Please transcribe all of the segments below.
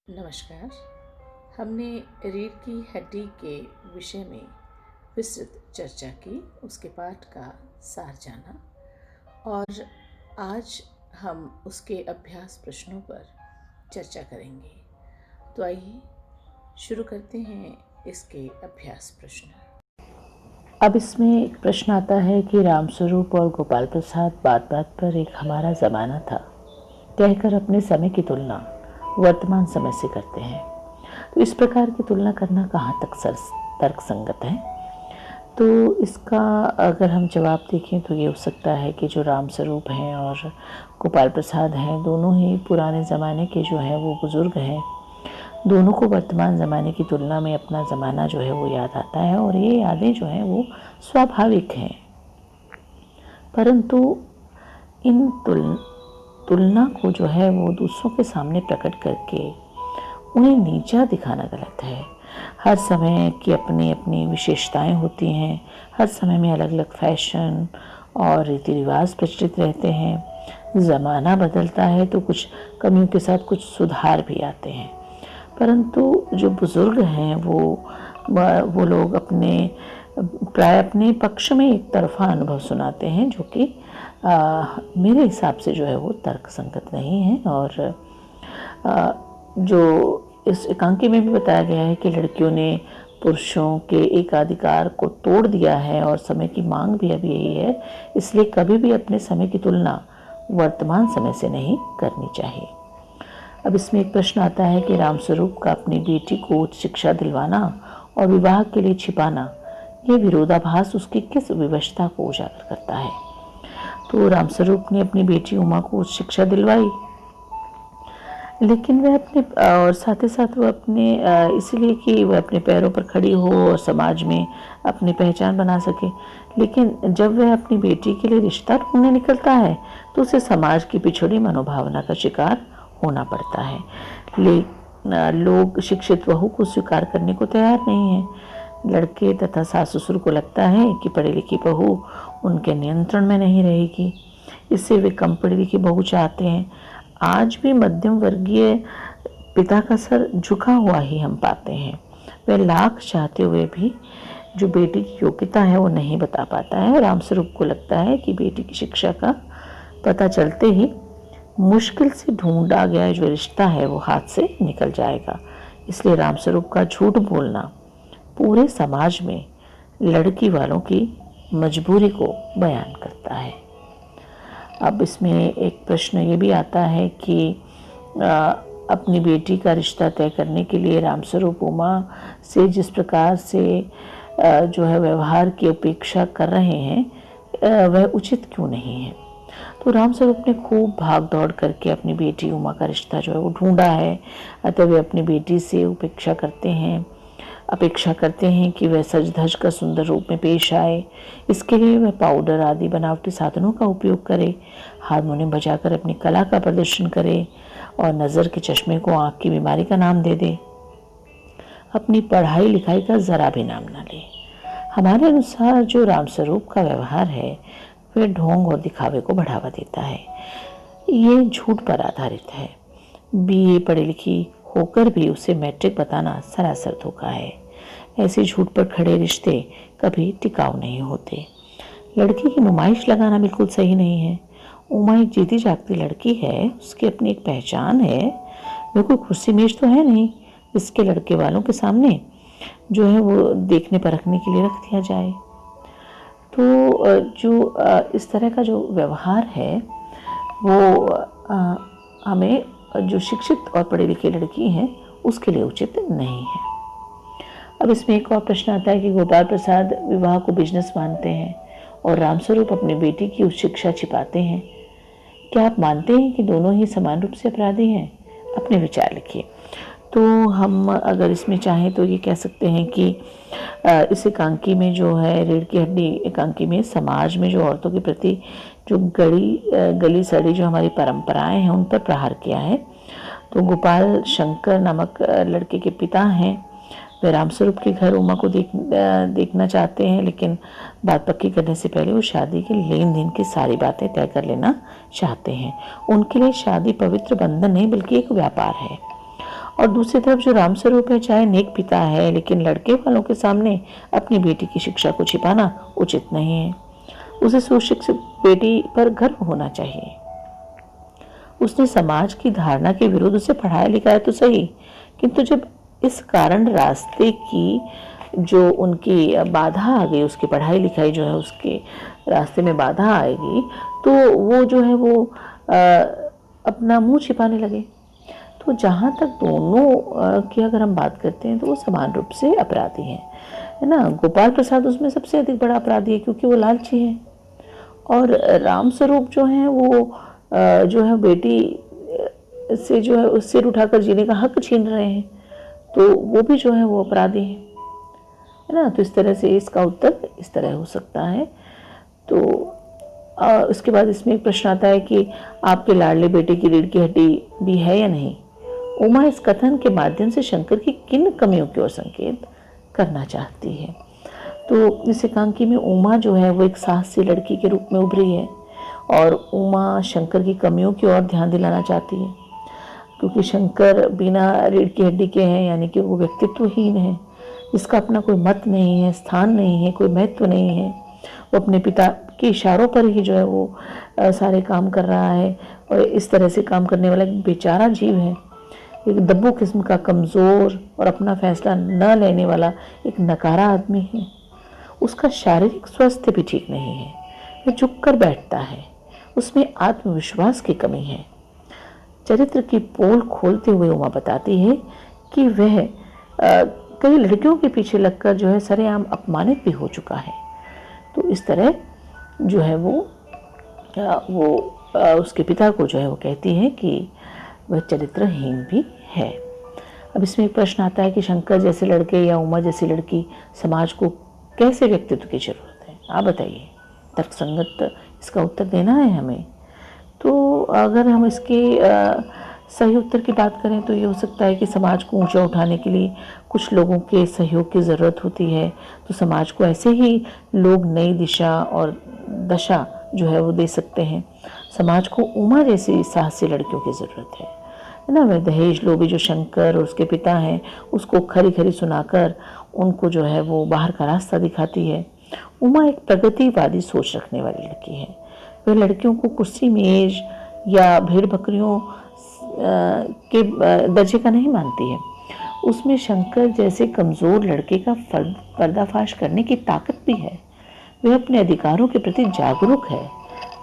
नमस्कार। हमने रीढ़ की हड्डी के विषय में विस्तृत चर्चा की, उसके पाठ का सार जाना और आज हम उसके अभ्यास प्रश्नों पर चर्चा करेंगे। तो आइए शुरू करते हैं इसके अभ्यास प्रश्न। अब इसमें एक प्रश्न आता है कि रामस्वरूप और गोपाल प्रसाद बात बात पर एक हमारा ज़माना था कहकर अपने समय की तुलना वर्तमान समय से करते हैं। तो इस प्रकार की तुलना करना कहाँ तक तर्क संगत है? तो इसका अगर हम जवाब देखें तो ये हो सकता है कि जो रामस्वरूप हैं और गोपाल प्रसाद हैं, दोनों ही पुराने ज़माने के जो हैं वो बुज़ुर्ग हैं। दोनों को वर्तमान ज़माने की तुलना में अपना ज़माना जो है वो याद आता है और ये यादें जो हैं वो स्वाभाविक हैं। परंतु इन तुलना को जो है वो दूसरों के सामने प्रकट करके उन्हें नीचा दिखाना गलत है। हर समय की अपनी अपनी विशेषताएं होती हैं। हर समय में अलग अलग फैशन और रीति रिवाज प्रचलित रहते हैं। ज़माना बदलता है तो कुछ कमियों के साथ कुछ सुधार भी आते हैं। परंतु जो बुज़ुर्ग हैं वो लोग प्राय अपने पक्ष में एक तरफा अनुभव सुनाते हैं, जो कि मेरे हिसाब से जो है वो तर्क संगत नहीं है। और जो इस एकांकी में भी बताया गया है कि लड़कियों ने पुरुषों के एकाधिकार को तोड़ दिया है और समय की मांग भी अब यही है, इसलिए कभी भी अपने समय की तुलना वर्तमान समय से नहीं करनी चाहिए। अब इसमें एक प्रश्न आता है कि रामस्वरूप का अपनी बेटी को उच्च शिक्षा दिलवाना और विवाह के लिए छिपाना, ये विरोधाभास उसकी किस विवशता को उजागर करता है? तो रामस्वरूप ने अपनी बेटी उमा को उच्च शिक्षा दिलवाई, लेकिन वह और साथ ही साथ वह इसलिए कि वह अपने पैरों पर खड़ी हो और समाज में अपनी पहचान बना सके। लेकिन जब वह अपनी बेटी के लिए रिश्ता ढूंढने निकलता है तो उसे समाज की पिछड़ी मनोभावना का शिकार होना पड़ता है। लोग शिक्षित बहू को स्वीकार करने को तैयार नहीं है। लड़के तथा सास ससुर को लगता है कि पढ़ी लिखी बहू उनके नियंत्रण में नहीं रहेगी, इससे वे कम पढ़ी लिखी बहू चाहते हैं। आज भी मध्यम वर्गीय पिता का सर झुका हुआ ही हम पाते हैं। वे लाख चाहते हुए भी जो बेटी की योग्यता है वो नहीं बता पाता है। रामस्वरूप को लगता है कि बेटी की शिक्षा का पता चलते ही मुश्किल से ढूंढा गया जो रिश्ता है वो हाथ से निकल जाएगा। इसलिए रामस्वरूप का झूठ बोलना पूरे समाज में लड़की वालों की मजबूरी को बयान करता है। अब इसमें एक प्रश्न ये भी आता है कि अपनी बेटी का रिश्ता तय करने के लिए रामस्वरूप उमा से जिस प्रकार से जो है व्यवहार की अपेक्षा कर रहे हैं वह उचित क्यों नहीं है? तो रामस्वरूप ने खूब भाग दौड़ करके अपनी बेटी उमा का रिश्ता जो है वो ढूंढा है। अतः वे अपनी बेटी से अपेक्षा करते हैं कि वह सज धज कर सुंदर रूप में पेश आए। इसके लिए वह पाउडर आदि बनावटी साधनों का उपयोग करे, हारमोनियम बजाकर अपनी कला का प्रदर्शन करे और नज़र के चश्मे को आँख की बीमारी का नाम दे दे। अपनी पढ़ाई लिखाई का ज़रा भी नाम ना ले। हमारे अनुसार जो रामस्वरूप का व्यवहार है वह ढोंग और दिखावे को बढ़ावा देता है। ये झूठ पर आधारित है। BA पढ़ी लिखी होकर भी उसे मैट्रिक बताना सरासर धोखा है। ऐसे झूठ पर खड़े रिश्ते कभी टिकाऊ नहीं होते। लड़की की नुमाइश लगाना बिल्कुल सही नहीं है। उमा एक जीती जागती लड़की है, उसकी अपनी एक पहचान है। वह कोई कुर्सी मेज तो है नहीं जिसके लड़के वालों के सामने जो है वो देखने परखने के लिए रख दिया जाए। तो जो इस तरह का जो व्यवहार है वो हमें जो शिक्षित और पढ़ी लिखी लड़की है उसके लिए उचित नहीं है। अब इसमें एक और प्रश्न आता है कि गोपाल प्रसाद विवाह को बिजनेस मानते हैं और रामस्वरूप अपनी बेटी की उच्च शिक्षा छिपाते हैं। क्या आप मानते हैं कि दोनों ही समान रूप से अपराधी हैं? अपने विचार लिखिए। तो हम अगर इसमें चाहें तो ये कह सकते हैं कि इस एकांकी में जो है रीढ़ की हड्डी एकांकी में समाज में जो औरतों के प्रति जो गली सड़ी जो हमारी परंपराएं हैं उन पर प्रहार किया है। तो गोपाल शंकर नामक लड़के के पिता हैं। वे रामस्वरूप के घर उमा को देखना चाहते हैं, लेकिन बात पक्की करने से पहले वो शादी के लेन देन की सारी बातें तय कर लेना चाहते हैं। उनके लिए शादी पवित्र बंधन नहीं बल्कि एक व्यापार है और दूसरी तरफ जो रामस्वरूप है चाहे नेक पिता है, लेकिन लड़के वालों के सामने अपनी बेटी की शिक्षा को छिपाना उचित नहीं है। उसे सुशिक्षित बेटी पर गर्व होना चाहिए। उसने समाज की धारणा के विरुद्ध उसे पढ़ाया लिखाया तो सही, किंतु जब इस कारण रास्ते की जो उनकी बाधा आ गई, उसकी पढ़ाई लिखाई जो है उसके रास्ते में बाधा आएगी, तो वो जो है वो अपना मुंह छिपाने लगे। तो जहाँ तक दोनों की अगर हम बात करते हैं तो वो समान रूप से अपराधी हैं, है ना। गोपाल प्रसाद उसमें सबसे अधिक बड़ा अपराधी है क्योंकि वो लालची है, और रामस्वरूप जो है वो जो है बेटी से जो है सिर उठाकर जीने का हक छीन रहे हैं, तो वो भी जो है वो अपराधी है ना। तो इस तरह से इसका उत्तर इस तरह हो सकता है। तो उसके बाद इसमें एक प्रश्न आता है कि आपके लाडले बेटे की रीढ़ की हड्डी भी है या नहीं। उमा इस कथन के माध्यम से शंकर की किन कमियों की ओर संकेत करना चाहती है। तो इस एकांकी में उमा जो है वो एक साहसी लड़की के रूप में उभरी है, और उमा शंकर की कमियों की ओर ध्यान दिलाना चाहती है, क्योंकि शंकर बिना रीढ़ की हड्डी के हैं, यानी कि वो व्यक्तित्वहीन है, इसका अपना कोई मत नहीं है, स्थान नहीं है, कोई महत्व नहीं है। वो अपने पिता के इशारों पर ही जो है वो सारे काम कर रहा है, और इस तरह से काम करने वाला एक बेचारा जीव है, एक दब्बू किस्म का कमज़ोर और अपना फैसला न लेने वाला एक नकारा आदमी है। उसका शारीरिक स्वास्थ्य भी ठीक नहीं है, वह झुक कर बैठता है, उसमें आत्मविश्वास की कमी है। चरित्र की पोल खोलते हुए उमा बताती है कि वह कई लड़कियों के पीछे लगकर जो है सरेआम अपमानित भी हो चुका है। तो इस तरह जो है वो उसके पिता को जो है वो कहती है कि वह चरित्रहीन भी है। अब इसमें एक प्रश्न आता है कि शंकर जैसे लड़के या उमा जैसी लड़की समाज को कैसे व्यक्तित्व की जरूरत है, आप बताइए। तर्कसंगत इसका उत्तर देना है हमें। तो अगर हम इसके सही उत्तर की बात करें तो ये हो सकता है कि समाज को ऊंचा उठाने के लिए कुछ लोगों के सहयोग की ज़रूरत होती है। तो समाज को ऐसे ही लोग नई दिशा और दशा जो है वो दे सकते हैं। समाज को उमा जैसी साहसी लड़कियों की ज़रूरत है ना। वह दहेज लोभी जो शंकर और उसके पिता हैं उसको खरी खरी सुनाकर उनको जो है वो बाहर का रास्ता दिखाती है। उमा एक प्रगतिवादी सोच रखने वाली लड़की है। वह लड़कियों को कुर्सी मेज या भेड़ बकरियों के दर्जे का नहीं मानती है। उसमें शंकर जैसे कमज़ोर लड़के का पर्दाफाश करने की ताकत भी है। वह अपने अधिकारों के प्रति जागरूक है,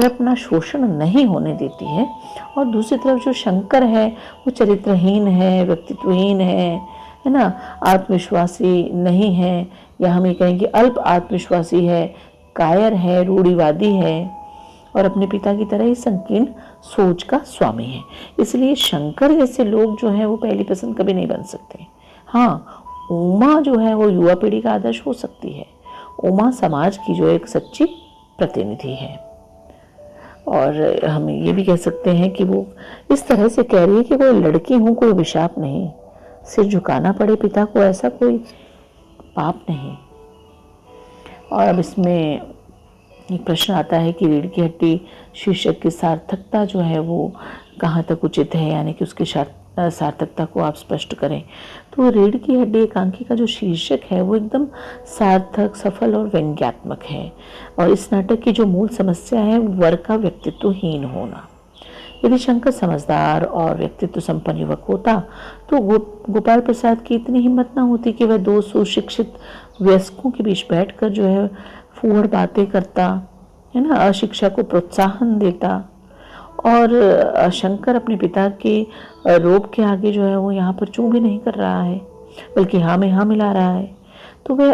वह अपना शोषण नहीं होने देती है। और दूसरी तरफ जो शंकर है वो चरित्रहीन है, व्यक्तित्वहीन है ना, आत्मविश्वासी नहीं है, या हम ये कहेंगे अल्प आत्मविश्वासी है, कायर है, रूढ़िवादी है, और अपने पिता की तरह ही संकीर्ण सोच का स्वामी है। इसलिए शंकर जैसे लोग जो हैं वो पहली पसंद कभी नहीं बन सकते। हाँ, उमा जो है वो युवा पीढ़ी का आदर्श हो सकती है। उमा समाज की जो एक सच्ची प्रतिनिधि है, और हम ये भी कह सकते हैं कि वो इस तरह से कह रही है कि कोई लड़की हूँ, कोई अभिशाप नहीं, सिर झुकाना पड़े पिता को ऐसा कोई पाप नहीं। और अब इसमें एक प्रश्न आता है कि रीढ़ की हड्डी शीर्षक की सार्थकता जो है वो कहाँ तक उचित है, यानी कि उसकी सार्थकता को आप स्पष्ट करें। तो रीढ़ की हड्डी एकांकी का जो शीर्षक है वो एकदम सार्थक, सफल और व्यंग्यात्मक है। और इस नाटक की जो मूल समस्या है वर का व्यक्तित्वहीन होना। यदि शंकर समझदार और व्यक्तित्व संपन्न युवक होता तो गोपाल प्रसाद की इतनी हिम्मत ना होती कि वह दो सुशिक्षित वयस्कों के बीच बैठकर जो है फूहड़ बातें करता, है ना, अशिक्षा को प्रोत्साहन देता। और शंकर अपने पिता के रोब के आगे जो है वो यहाँ पर चूं भी नहीं कर रहा है, बल्कि हाँ में हाँ मिला रहा है। तो वह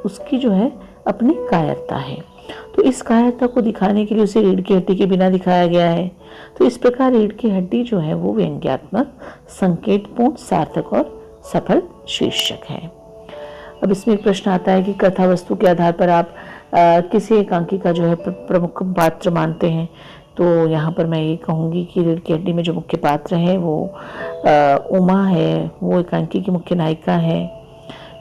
उसकी जो है अपनी कायरता है। तो इस कायरता को दिखाने के लिए उसे रीढ़ की हड्डी के बिना दिखाया गया है। तो इस प्रकार रीढ़ की हड्डी जो है वो व्यंग्यात्मक, संकेतपूर्ण, सार्थक और सफल शीर्षक है। अब इसमें एक प्रश्न आता है कि कथा वस्तु के आधार पर आप किसी एकांकी का जो है प्रमुख पात्र मानते हैं। तो यहाँ पर मैं ये कहूँगी कि रीढ़ की हड्डी में जो मुख्य पात्र है वो उमा है, वो एकांकी की मुख्य नायिका है,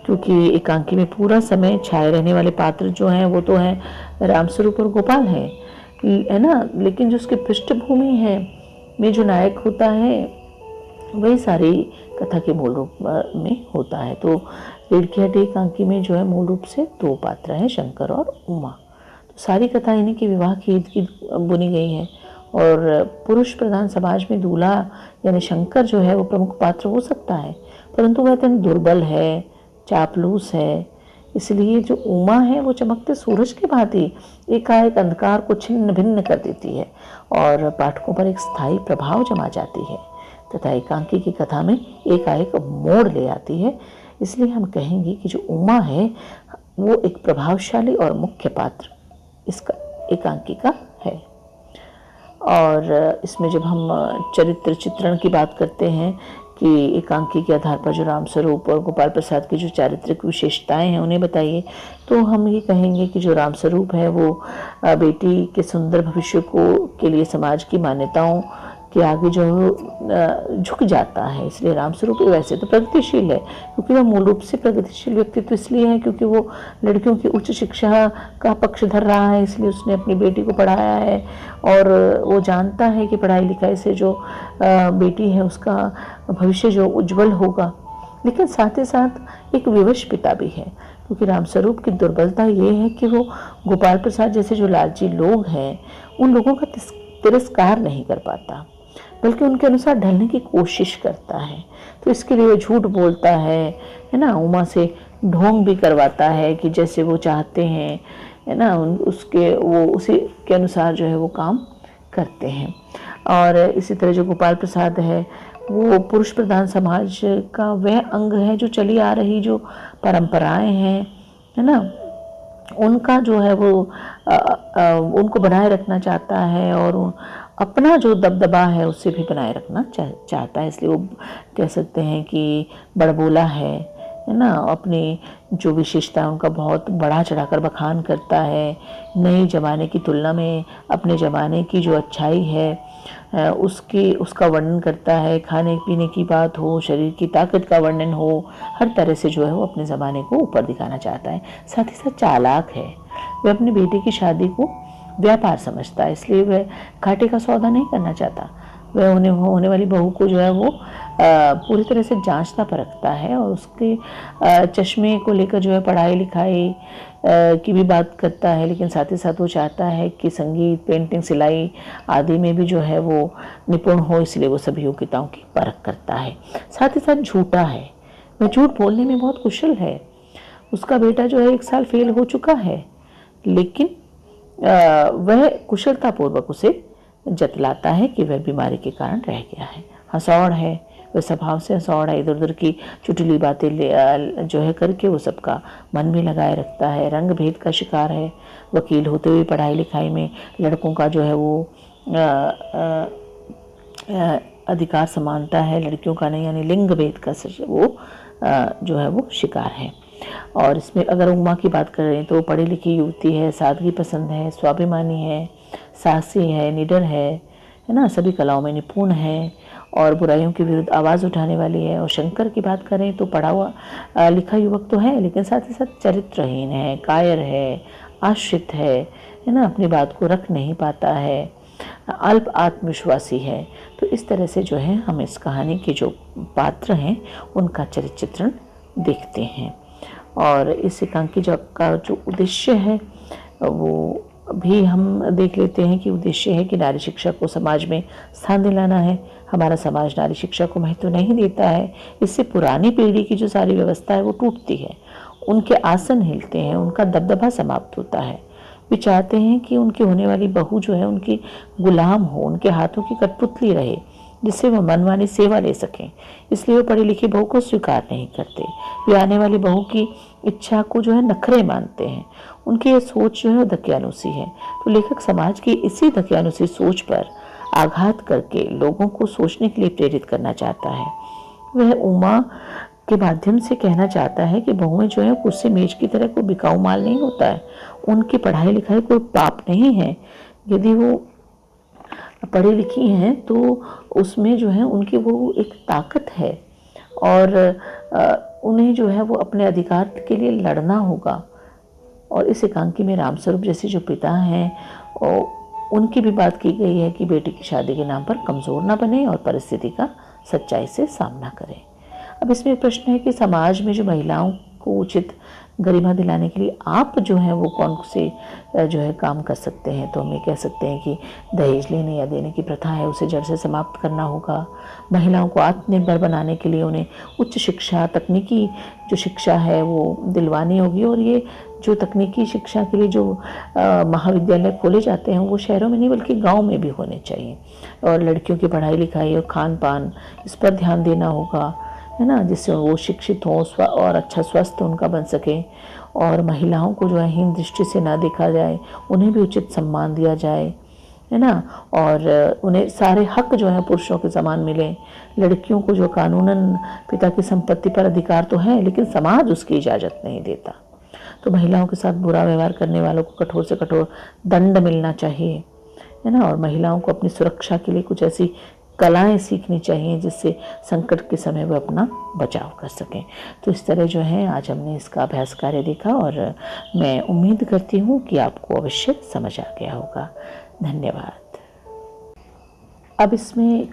क्योंकि एकांकी में पूरा समय छाए रहने वाले पात्र जो हैं वो तो हैं रामस्वरूप और गोपाल है ना। लेकिन जो उसकी पृष्ठभूमि है में जो नायक होता है वही सारी कथा के मूल रूप में होता है। तो रीढ़ की हड्डी एकांकी में जो है मूल रूप से 2 पात्र हैं, शंकर और उमा। तो सारी कथा इन्हीं के विवाह की ईद की बुनी गई है। और पुरुष प्रधान समाज में दूल्हा यानी शंकर जो है वो प्रमुख पात्र हो सकता है, परंतु वह अत्यंत दुर्बल है, चापलूस है। इसलिए जो उमा है वो चमकते सूरज के भांति एकाएक अंधकार को छिन्न भिन्न कर देती है और पाठकों पर एक स्थायी प्रभाव जमा जाती है तथा एकांकी की कथा में एकाएक मोड़ ले आती है। इसलिए हम कहेंगे कि जो उमा है वो एक प्रभावशाली और मुख्य पात्र इसका एकांकी का है। और इसमें जब हम चरित्र चित्रण की बात करते हैं कि एकांकी के आधार पर जो राम स्वरूप और गोपाल प्रसाद की जो चारित्रिक विशेषताएं हैं उन्हें बताइए, तो हम ये कहेंगे कि जो राम स्वरूप है वो बेटी के सुंदर भविष्य को के लिए समाज की मान्यताओं के आगे जो झुक जाता है। इसलिए राम स्वरूप वैसे तो प्रगतिशील है, क्योंकि वह मूल रूप से प्रगतिशील व्यक्तित्व इसलिए है क्योंकि वो लड़कियों की उच्च शिक्षा का पक्ष धर रहा है, इसलिए उसने अपनी बेटी को पढ़ाया है और वो जानता है कि पढ़ाई लिखाई से जो बेटी है उसका भविष्य जो उज्जवल होगा। लेकिन साथ ही साथ एक विवश पिता भी है, क्योंकि रामस्वरूप की दुर्बलता ये है कि वो गोपाल प्रसाद जैसे जो लालची लोग हैं उन लोगों का तिरस्कार नहीं कर पाता, बल्कि उनके अनुसार ढलने की कोशिश करता है। तो इसके लिए वो झूठ बोलता है ना, उमा से ढोंग भी करवाता है कि जैसे वो चाहते हैं, है ना, उसके वो उसी के अनुसार जो है वो काम करते हैं। और इसी तरह जो गोपाल प्रसाद है वो पुरुष प्रधान समाज का वह अंग है जो चली आ रही जो परंपराएं हैं, है ना, उनका जो है वो उनको बनाए रखना चाहता है और अपना जो दबदबा है उससे भी बनाए रखना चाहता है। इसलिए वो कह सकते हैं कि बड़बोला है ना, अपनी जो विशेषता है उनका बहुत बढ़ा चढ़ाकर बखान करता है। नए ज़माने की तुलना में अपने ज़माने की जो अच्छाई है उसका वर्णन करता है। खाने पीने की बात हो, शरीर की ताकत का वर्णन हो, हर तरह से जो है वो अपने ज़माने को ऊपर दिखाना चाहता है। साथ ही साथ चालाक है, वह अपनी बेटी की शादी को व्यापार समझता है, इसलिए वह घाटे का सौदा नहीं करना चाहता। वह होने वाली बहू को जो है वो पूरी तरह से जांचता परखता है और उसके चश्मे को लेकर जो है पढ़ाई लिखाई की भी बात करता है। लेकिन साथ ही साथ वो चाहता है कि संगीत, पेंटिंग, सिलाई आदि में भी जो है वो निपुण हो, इसलिए वो सभी योग्यताओं की परख करता है। साथ ही साथ झूठा है, वह झूठ बोलने में बहुत कुशल है। उसका बेटा जो है 1 साल फेल हो चुका है, लेकिन वह कुशलतापूर्वक उसे जतलाता है कि वह बीमारी के कारण रह गया है। हंसौड़ है, वह स्वभाव से हंसौड़ है, इधर उधर की चुटली बातें जो है करके वो सबका मन में लगाए रखता है। रंग भेद का शिकार है, वकील होते हुए पढ़ाई लिखाई में लड़कों का जो है वो अधिकार समानता है, लड़कियों का नहीं, यानी लिंग भेद का वो जो है वो शिकार है। और इसमें अगर उमा की बात करें तो पढ़ी लिखी युवती है, सादगी पसंद है, स्वाभिमानी है, साहसी है, निडर है ना, सभी कलाओं में निपुण है और बुराइयों के विरुद्ध आवाज़ उठाने वाली है। और शंकर की बात करें तो पढ़ा हुआ लिखा युवक तो है, लेकिन साथ ही साथ चरित्रहीन है, कायर है, आश्रित है ना, अपनी बात को रख नहीं पाता है, अल्प आत्मविश्वासी है। तो इस तरह से जो है हम इस कहानी के जो पात्र हैं उनका चरित्र चित्रण देखते हैं। और इस एकांकी का जो उद्देश्य है वो भी हम देख लेते हैं कि उद्देश्य है कि नारी शिक्षा को समाज में स्थान दिलाना है। हमारा समाज नारी शिक्षा को महत्व नहीं देता है, इससे पुरानी पीढ़ी की जो सारी व्यवस्था है वो टूटती है, उनके आसन हिलते हैं, उनका दबदबा समाप्त होता है। वे चाहते हैं कि उनकी होने वाली बहू जो है उनकी गुलाम हो, उनके हाथों की कठपुतली रहे, जिससे वो मनमानी सेवा ले सकें। इसलिए वो पढ़ी लिखी बहू को स्वीकार नहीं करते, वे आने वाली बहू की इच्छा को जो है नखरे मानते हैं। उनकी ये सोच जो है वो दकियानुसी है। तो लेखक समाज की इसी दकियानुसी सोच पर आघात करके लोगों को सोचने के लिए प्रेरित करना चाहता है। वह उमा के माध्यम से कहना चाहता है कि बहुएं जो है कुर्सी मेज की तरह कोई बिकाऊ माल नहीं होता है, उनकी पढ़ाई लिखाई कोई पाप नहीं है। यदि वो पढ़ी लिखी हैं तो उसमें जो है उनकी वो एक ताकत है और उन्हें जो है वो अपने अधिकार के लिए लड़ना होगा। और इस एकांकी में रामस्वरूप जैसे जो पिता हैं और उनकी भी बात की गई है कि बेटी की शादी के नाम पर कमज़ोर ना बने और परिस्थिति का सच्चाई से सामना करें। अब इसमें एक प्रश्न है कि समाज में जो महिलाओं को उचित गरिमा दिलाने के लिए आप जो है वो कौन से जो है काम कर सकते हैं। तो हम ये कह सकते हैं कि दहेज लेने या देने की प्रथा है उसे जड़ से समाप्त करना होगा। महिलाओं को आत्मनिर्भर बनाने के लिए उन्हें उच्च शिक्षा, तकनीकी जो शिक्षा है वो दिलवानी होगी। और ये जो तकनीकी शिक्षा के लिए जो महाविद्यालय खोले जाते हैं वो शहरों में नहीं बल्कि गाँव में भी होने चाहिए। और लड़कियों की पढ़ाई लिखाई और खान पान इस पर ध्यान देना होगा, है ना, जिससे वो शिक्षित हों और अच्छा स्वस्थ उनका बन सके। और महिलाओं को जो है हीन दृष्टि से ना देखा जाए, उन्हें भी उचित सम्मान दिया जाए, है ना। और उन्हें सारे हक जो है पुरुषों के समान मिले। लड़कियों को जो कानूनन पिता की संपत्ति पर अधिकार तो है लेकिन समाज उसकी इजाज़त नहीं देता। तो महिलाओं के साथ बुरा व्यवहार करने वालों को कठोर से कठोर दंड मिलना चाहिए, है ना। और महिलाओं को अपनी सुरक्षा के लिए कुछ ऐसी कलाएं सीखनी चाहिए जिससे संकट के समय वो अपना बचाव कर सकें। तो इस तरह जो है आज हमने इसका अभ्यास कार्य देखा और मैं उम्मीद करती हूँ कि आपको अवश्य समझ आ गया होगा। धन्यवाद। अब इसमें